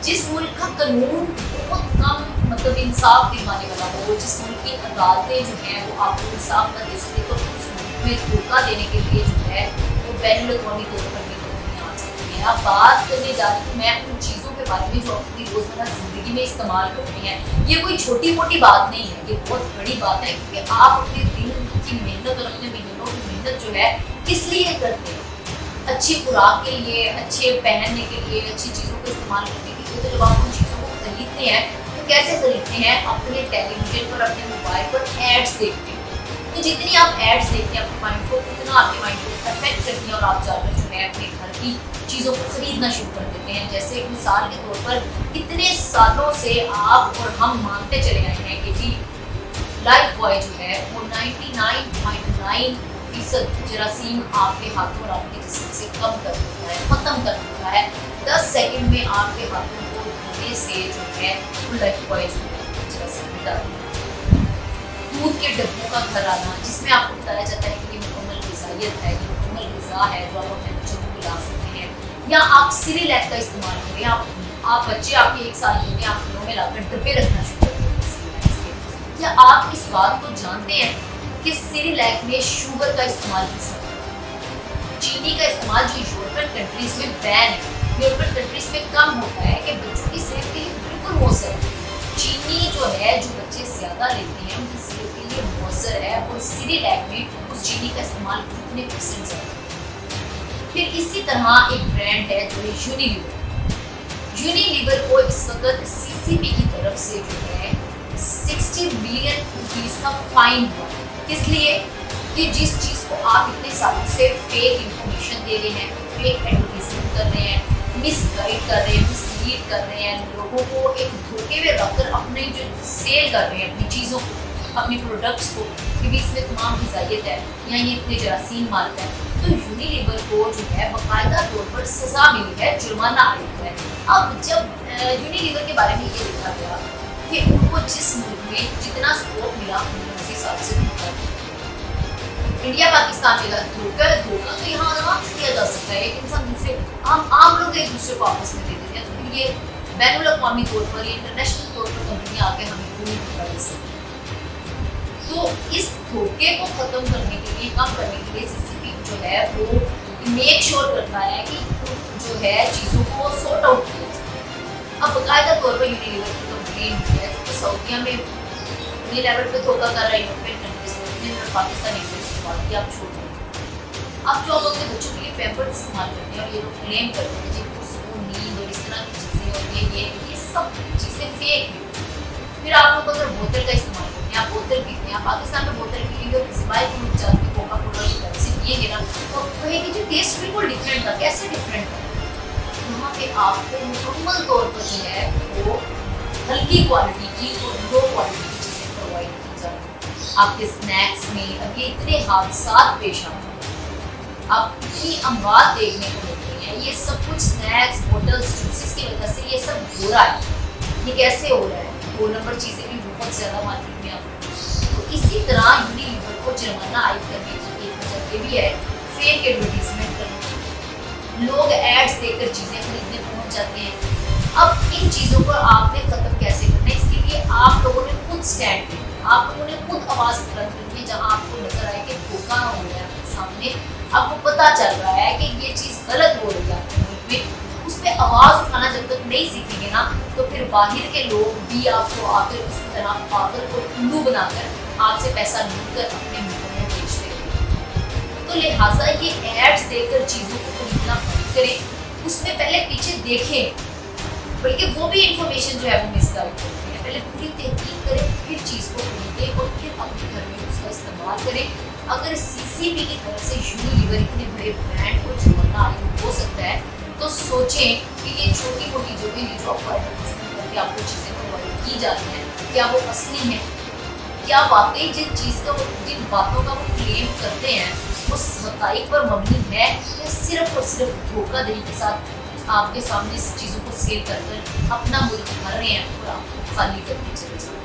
जिस मुल्क का कानून बहुत कम मतलब इंसाफ दिलवाने वाला हो, जिस मुल्क की अदालतें जो हैं वो आपको इंसाफ न दे सके, तो उस मुल्क में धोखा देने के लिए जो है वो बैन अवी तौर पर भी कंपनियाँ आ सकती हैं। आप बात करने जा रही हूँ मैं उन चीज़ों के बारे में जो अपनी रोज़मर्रा ज़िंदगी में इस्तेमाल करते हैं। ये कोई छोटी मोटी बात नहीं है, ये बहुत बड़ी बात है, क्योंकि आप अपने दिन की मेहनत और अपने महीनों की मेहनत जो है किस लिए करते हैं? अच्छी खुराक के लिए, अच्छे पहनने के लिए, अच्छी चीज़ों को इस्तेमाल करने के लिए। तो जब आप उन चीज़ों को खरीदते हैं तो कैसे खरीदते हैं? अपने टेलीविजन पर, अपने मोबाइल पर एड्स देखते हैं। तो जितनी आप एड्स देखते हैं अपने माइंड को, उतना आपके माइंड को अफेक्ट करती है और आप जाकर जो है अपने घर की चीज़ों को खरीदना शुरू कर देते हैं। जैसे मिसाल के तौर पर इतने सालों से आप और हम मानते चले आए हैं कि जी लाइफ बॉय जो है वो 99.9% जरासीम आपके हाथों और आपके जिस्म से कम कर देता है, खत्म कर देता है। 10 सेकंड में आपके हाथों को धोने से जो है वो लाइफ बॉय जो है जरासीम मिटा देता है। दूध के डब्बों का घर आना, जिसमें आपको बताया जाता है कि ये मुकम्मल ग़िज़ाइयत है, ये मुकम्मल ग़िज़ा है जो आप अपने बच्चों को खिला सकते हैं। या आप सिरिलैक का इस्तेमाल करें, आप बच्चे आपके 1 साल के आप घरों में लाकर डब्बे रखना शुरू कर दें सिरिलैक के। क्या आप इस बात को जानते हैं कि सिरिलैक में शुगर का इस्तेमाल किस तरह है? चीनी का इस्तेमाल जो यूरोपियन कंट्रीज में बैन है, यूरोपियन कंट्रीज में कम होता है कि बच्चों की सेहत के लिए बिल्कुल मौसर है। चीनी जो है जो बच्चे ज़्यादा लेते हैं उनकी सेहत के लिए मौसर है, और सिरिलैक में उस चीनी का इस्तेमाल कितने % ज़्यादा है। फिर इसी तरह एक ब्रांड है जो है यूनिलीवर। यूनिलीवर को इस वक्त CCP की तरफ से जो है 60 मिलियन रुपीज़ का फाइन हुआ। किस लिए? कि जिस चीज़ को आप इतने सालों से फेक इंफॉर्मेशन दे रहे हैं, फेक एडवर्टीजमेंट कर रहे हैं, मिसगाइड कर रहे हैं, मिसलीड कर रहे हैं, लोगों को एक धोखे में रखकर अपने जो सेल कर रहे हैं अपनी चीज़ों को, अपनी प्रोडक्ट्स को, कि भी इसमें तमाम ग़िज़ाइयत है या ये इतने जरासीम मारता है। तो यूनिलीवर को जो है बाकायदा तौर पर सज़ा मिली है, जुर्माना आया है। अब जब यूनिलीवर के बारे में ये देखा गया कि उनको जिस मुल्क में जितना स्कोप मिला उन्होंने उसी हिसाब से धोखा दिया। इंडिया पाकिस्तान में धोखा तो यहाँ आराम से किया जा सकता है, एक इंसान दूसरे आम लोग एक दूसरे को आपस में दे देते हैं, तो फिर ये बैनुल अक़वामी तौर पर, इंटरनेशनल तौर पर कंपनियाँ आके हमें क्यों नहीं धोखा दे सकती? तो इस धोखे को ख़त्म करने के लिए, कम करने के लिए CCP जो है वो मेक श्योर करता है कि जो है चीज़ों को सॉर्ट आउट किया जाए। अब बाकायदा तौर पर यूनिलीवर की कंप्लेन है जो सऊदीया में अपने लेवल पे धोखा कर रहा है, यूरोपियन कंट्रीज में, पाकिस्तान बात आप छोड़ दें। आप जो आप अपने बच्चों के लिए पैम्पर्स इस्तेमाल करते हैं और ये लोग क्लेम करते हैं जिनको सुकून, नींद और इस तरह की चीज़ें और ये सब चीज़ें फेक हैं। फिर आप लोग अगर बोतल का इस्तेमाल करते हैं, आप बोतल पीते हैं, आप पाकिस्तान में बोतल पीएंगे और किसी बाइक को जाके कोका कोला की तरफ से पिएंगे ना, तो कहेंगे जो टेस्ट बिल्कुल डिफरेंट था। कैसे डिफरेंट था? वहाँ पे आपको मुकम्मल तौर पर जो है वो हल्की क्वालिटी की और लो क्वालिटी की चीज़ें प्रोवाइड की जा रही हैं। आपके स्नैक्स में अब ये इतने हादसात पेश आते हैं, आप इतनी अमवात देखने को मिलती हैं। ये सब कुछ स्नैक्स, बोटल्स, जूसेस की वजह से ये सब हो रहा है। ये कैसे हो रहा है? 2 नंबर चीज़ें भी बहुत ज़्यादा मार्केट में आती हैं। तो इसी तरह यूनिलीवर को जुर्माना आयद करने की एक वजह ये भी है फेक एडवर्टीजमेंट करना। लोग एड्स देखकर चीज़ें खरीदने पहुँच जाते हैं। अब इन चीज़ों को आपने ख़त्म कैसे करना है? इसके लिए आप लोगों ने खुद स्टैंड लिया, आप लोगों ने खुद आवाज़ बुलंद करनी है। जहाँ आपको नजर आए कि धोखा हो रहा है आपके सामने, आपको पता चल रहा है कि ये चीज़ गलत हो रही है आपके मुल्क में, उस पर आवाज़ उठाना जब तक नहीं सीखेंगे ना, तो फिर बाहर के लोग भी आपको आकर इस तरह पागल को उल्लू बनाकर आपसे पैसा लूट कर अपने मुल्कों में बेच देंगे। तो लिहाजा ये एड्स देकर चीज़ों को खरीदना बंद करें, उसमें पहले पीछे देखें, बल्कि वो भी इंफॉर्मेशन जो है वो मिसगाइड करती है। पहले पूरी तहकीक करें, फिर चीज़ को खरीदें और फिर अपने घर में उसका इस्तेमाल करें। अगर CCP की तरफ से यूनिलीवर इतने बड़े ब्रांड को जुर्माना आयद हो सकता है, तो सोचें कि ये छोटी मोटी जो भी जो करके आपको चीज़ें प्रोवाइड की जाती हैं, क्या वो असली हैं? क्या वाकई जिन बातों का वो क्लेम करते हैं वो हक़ाइक़ पर मबनी है, या सिर्फ और सिर्फ धोखाधड़ी के साथ आपके सामने इस चीज़ों को सेल कर अपना मुल्क भर रहे हैं और आपको खाली करके चले जाते हैं?